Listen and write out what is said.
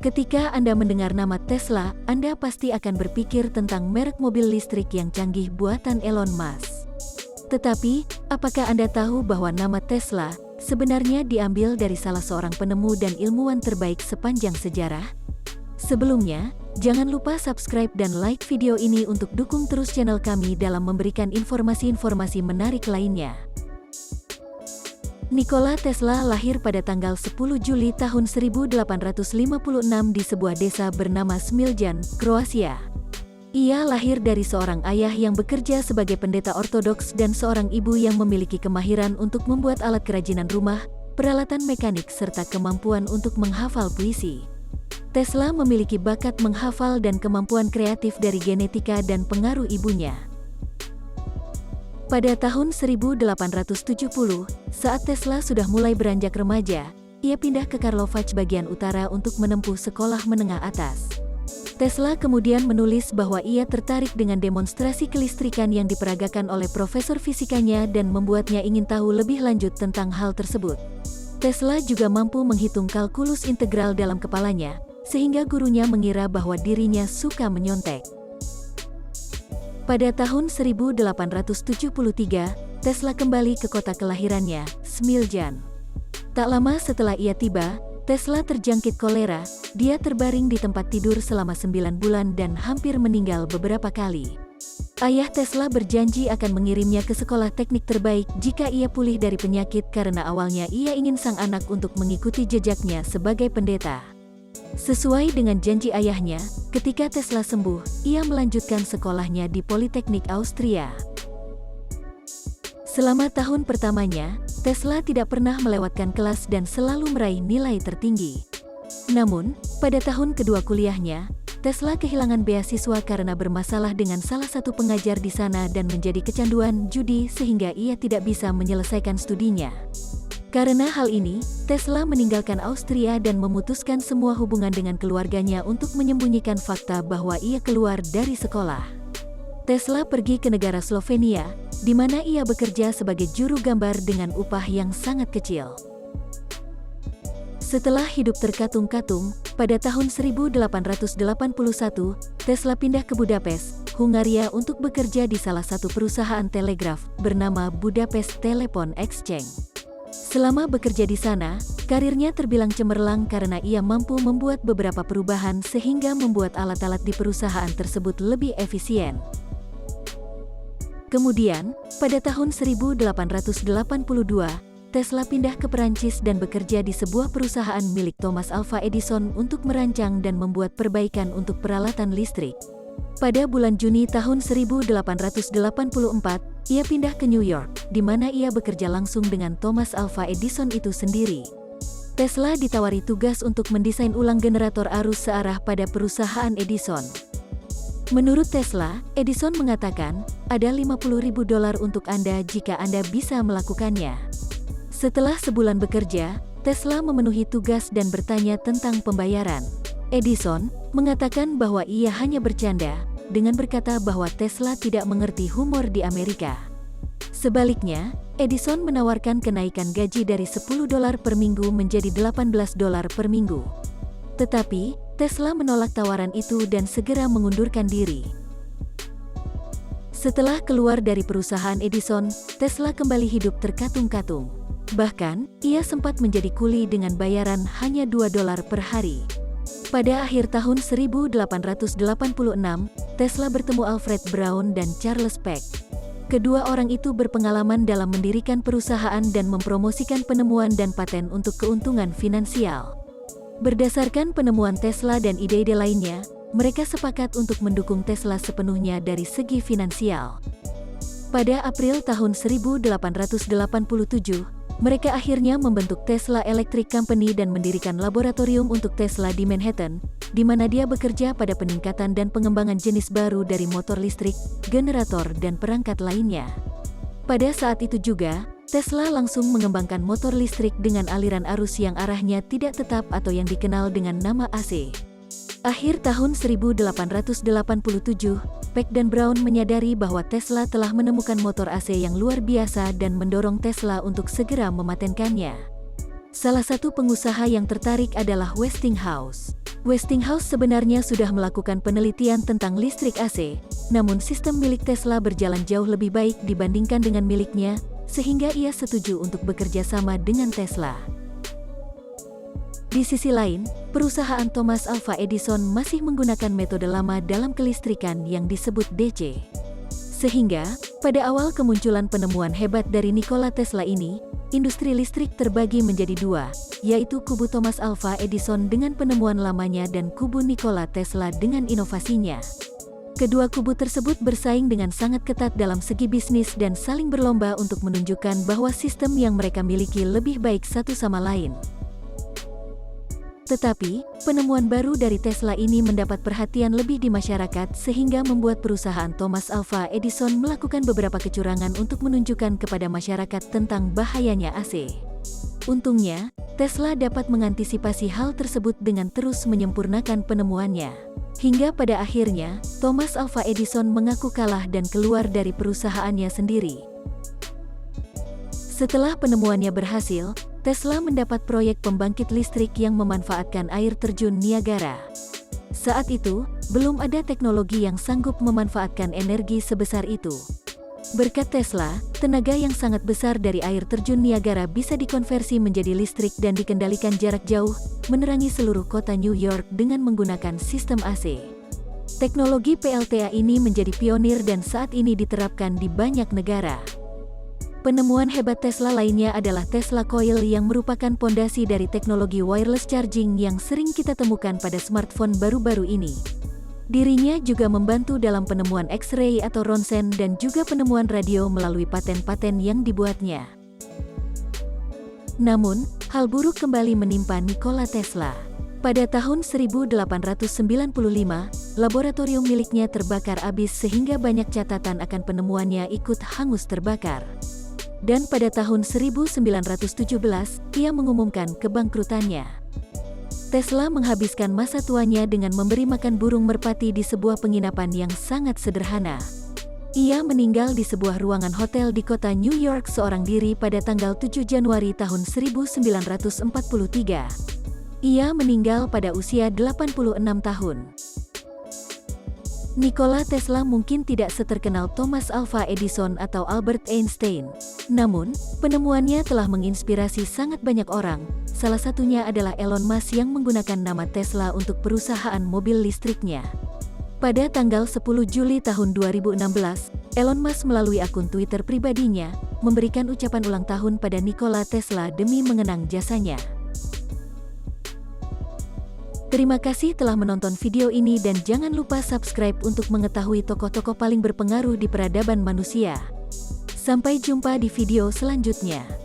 Ketika Anda mendengar nama Tesla, Anda pasti akan berpikir tentang merek mobil listrik yang canggih buatan Elon Musk. Tetapi, apakah Anda tahu bahwa nama Tesla sebenarnya diambil dari salah seorang penemu dan ilmuwan terbaik sepanjang sejarah? Sebelumnya, jangan lupa subscribe dan like video ini untuk dukung terus channel kami dalam memberikan informasi-informasi menarik lainnya. Nikola Tesla lahir pada tanggal 10 Juli tahun 1856 di sebuah desa bernama Smiljan, Kroasia. Ia lahir dari seorang ayah yang bekerja sebagai pendeta ortodoks dan seorang ibu yang memiliki kemahiran untuk membuat alat kerajinan rumah, peralatan mekanik serta kemampuan untuk menghafal puisi. Tesla memiliki bakat menghafal dan kemampuan kreatif dari genetika dan pengaruh ibunya. Pada tahun 1870, saat Tesla sudah mulai beranjak remaja, ia pindah ke Karlovac bagian utara untuk menempuh sekolah menengah atas. Tesla kemudian menulis bahwa ia tertarik dengan demonstrasi kelistrikan yang diperagakan oleh profesor fisikanya dan membuatnya ingin tahu lebih lanjut tentang hal tersebut. Tesla juga mampu menghitung kalkulus integral dalam kepalanya, sehingga gurunya mengira bahwa dirinya suka menyontek. Pada tahun 1873, Tesla kembali ke kota kelahirannya, Smiljan. Tak lama setelah ia tiba, Tesla terjangkit kolera. Dia terbaring di tempat tidur selama 9 bulan dan hampir meninggal beberapa kali. Ayah Tesla berjanji akan mengirimnya ke sekolah teknik terbaik jika ia pulih dari penyakit karena awalnya ia ingin sang anak untuk mengikuti jejaknya sebagai pendeta. Sesuai dengan janji ayahnya, ketika Tesla sembuh, ia melanjutkan sekolahnya di Politeknik Austria. Selama tahun pertamanya, Tesla tidak pernah melewatkan kelas dan selalu meraih nilai tertinggi. Namun, pada tahun kedua kuliahnya, Tesla kehilangan beasiswa karena bermasalah dengan salah satu pengajar di sana dan menjadi kecanduan judi sehingga ia tidak bisa menyelesaikan studinya. Karena hal ini, Tesla meninggalkan Austria dan memutuskan semua hubungan dengan keluarganya untuk menyembunyikan fakta bahwa ia keluar dari sekolah. Tesla pergi ke negara Slovenia, di mana ia bekerja sebagai juru gambar dengan upah yang sangat kecil. Setelah hidup terkatung-katung, pada tahun 1881, Tesla pindah ke Budapest, Hungaria untuk bekerja di salah satu perusahaan telegraf bernama Budapest Telephone Exchange. Selama bekerja di sana, karirnya terbilang cemerlang karena ia mampu membuat beberapa perubahan sehingga membuat alat-alat di perusahaan tersebut lebih efisien. Kemudian, pada tahun 1882, Tesla pindah ke Perancis dan bekerja di sebuah perusahaan milik Thomas Alva Edison untuk merancang dan membuat perbaikan untuk peralatan listrik. Pada bulan Juni tahun 1884, ia pindah ke New York, di mana ia bekerja langsung dengan Thomas Alva Edison itu sendiri. Tesla ditawari tugas untuk mendesain ulang generator arus searah pada perusahaan Edison. Menurut Tesla, Edison mengatakan, ada $50.000 untuk Anda jika Anda bisa melakukannya. Setelah sebulan bekerja, Tesla memenuhi tugas dan bertanya tentang pembayaran. Edison mengatakan bahwa ia hanya bercanda, dengan berkata bahwa Tesla tidak mengerti humor di Amerika. Sebaliknya, Edison menawarkan kenaikan gaji dari $10 per minggu menjadi $18 per minggu. Tetapi, Tesla menolak tawaran itu dan segera mengundurkan diri. Setelah keluar dari perusahaan Edison, Tesla kembali hidup terkatung-katung. Bahkan, ia sempat menjadi kuli dengan bayaran hanya $2 per hari. Pada akhir tahun 1886, Tesla bertemu Alfred Brown dan Charles Peck. Kedua orang itu berpengalaman dalam mendirikan perusahaan dan mempromosikan penemuan dan paten untuk keuntungan finansial. Berdasarkan penemuan Tesla dan ide-ide lainnya, mereka sepakat untuk mendukung Tesla sepenuhnya dari segi finansial. Pada April tahun 1887, mereka akhirnya membentuk Tesla Electric Company dan mendirikan laboratorium untuk Tesla di Manhattan, di mana dia bekerja pada peningkatan dan pengembangan jenis baru dari motor listrik, generator, dan perangkat lainnya. Pada saat itu juga, Tesla langsung mengembangkan motor listrik dengan aliran arus yang arahnya tidak tetap atau yang dikenal dengan nama AC. Akhir tahun 1887, Peck dan Brown menyadari bahwa Tesla telah menemukan motor AC yang luar biasa dan mendorong Tesla untuk segera mematenkannya. Salah satu pengusaha yang tertarik adalah Westinghouse. Westinghouse sebenarnya sudah melakukan penelitian tentang listrik AC, namun sistem milik Tesla berjalan jauh lebih baik dibandingkan dengan miliknya, sehingga ia setuju untuk bekerja sama dengan Tesla. Di sisi lain, perusahaan Thomas Alva Edison masih menggunakan metode lama dalam kelistrikan yang disebut DC. Sehingga, pada awal kemunculan penemuan hebat dari Nikola Tesla ini, industri listrik terbagi menjadi dua, yaitu kubu Thomas Alva Edison dengan penemuan lamanya dan kubu Nikola Tesla dengan inovasinya. Kedua kubu tersebut bersaing dengan sangat ketat dalam segi bisnis dan saling berlomba untuk menunjukkan bahwa sistem yang mereka miliki lebih baik satu sama lain. Tetapi, penemuan baru dari Tesla ini mendapat perhatian lebih di masyarakat sehingga membuat perusahaan Thomas Alva Edison melakukan beberapa kecurangan untuk menunjukkan kepada masyarakat tentang bahayanya AC. Untungnya, Tesla dapat mengantisipasi hal tersebut dengan terus menyempurnakan penemuannya. Hingga pada akhirnya, Thomas Alva Edison mengaku kalah dan keluar dari perusahaannya sendiri. Setelah penemuannya berhasil, Tesla mendapat proyek pembangkit listrik yang memanfaatkan air terjun Niagara. Saat itu, belum ada teknologi yang sanggup memanfaatkan energi sebesar itu. Berkat Tesla, tenaga yang sangat besar dari air terjun Niagara bisa dikonversi menjadi listrik dan dikendalikan jarak jauh, menerangi seluruh kota New York dengan menggunakan sistem AC. Teknologi PLTA ini menjadi pionir dan saat ini diterapkan di banyak negara. Penemuan hebat Tesla lainnya adalah Tesla Coil yang merupakan pondasi dari teknologi wireless charging yang sering kita temukan pada smartphone baru-baru ini. Dirinya juga membantu dalam penemuan X-ray atau ronsen dan juga penemuan radio melalui paten-paten yang dibuatnya. Namun, hal buruk kembali menimpa Nikola Tesla. Pada tahun 1895, laboratorium miliknya terbakar abis sehingga banyak catatan akan penemuannya ikut hangus terbakar. Dan pada tahun 1917, ia mengumumkan kebangkrutannya. Tesla menghabiskan masa tuanya dengan memberi makan burung merpati di sebuah penginapan yang sangat sederhana. Ia meninggal di sebuah ruangan hotel di kota New York seorang diri pada tanggal 7 Januari tahun 1943. Ia meninggal pada usia 86 tahun. Nikola Tesla mungkin tidak seterkenal Thomas Alva Edison atau Albert Einstein. Namun, penemuannya telah menginspirasi sangat banyak orang. Salah satunya adalah Elon Musk yang menggunakan nama Tesla untuk perusahaan mobil listriknya. Pada tanggal 10 Juli tahun 2016, Elon Musk melalui akun Twitter pribadinya, memberikan ucapan ulang tahun pada Nikola Tesla demi mengenang jasanya. Terima kasih telah menonton video ini dan jangan lupa subscribe untuk mengetahui tokoh-tokoh paling berpengaruh di peradaban manusia. Sampai jumpa di video selanjutnya.